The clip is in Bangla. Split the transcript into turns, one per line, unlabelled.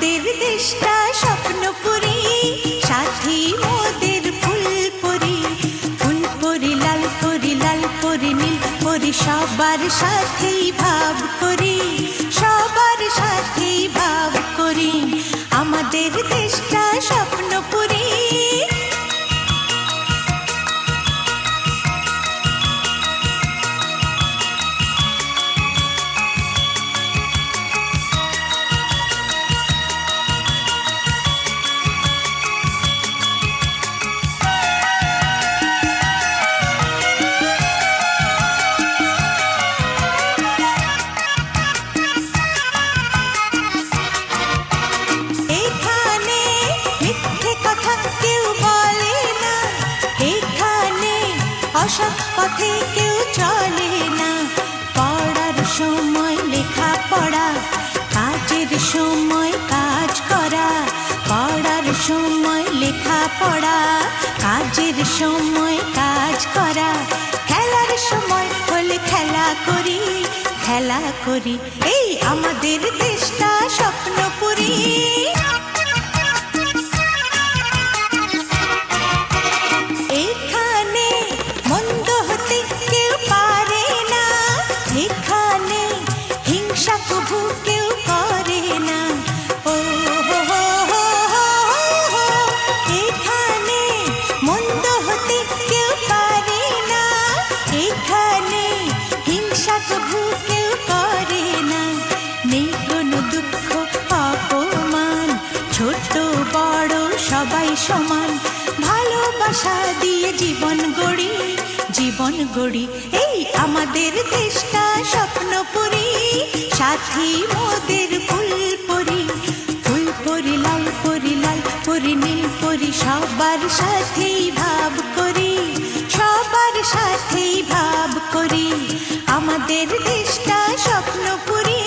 আমাদের দেশটা স্বপ্নপুরী, সাথী মোদের ফুলপুরি। ফুলপুরি লাল পরি, লাল পরি নীল পরি, সবার সাথেই ভাব করি, সবার সাথেই ভাব করি। আমাদের দেশটা স্বপ্নপুরী। অসৎ পথে কেউ চলে না, পড়ার সময় লেখা পড়া, কাজের সময় কাজ করা। পড়ার সময় লেখা পড়া, কাজের সময় কাজ করা। খেলার সময় হলে খেলা করি, খেলা করি। এই আমাদের দেশটা স্বপ্নপুরী। সবাই সমান, ভালোবাসা দিয়ে জীবন গড়ি, জীবন গড়ি। এই আমাদের দেশটা স্বপ্নপুরী, সাথী মোদের ফুলপুরি। ফুলপুরি লাল পরি, লাল পরি নীল পরি, সবার সাথেই ভাব করি, সবার সাথেই ভাব করি। আমাদের দেশটা স্বপ্নপুরী।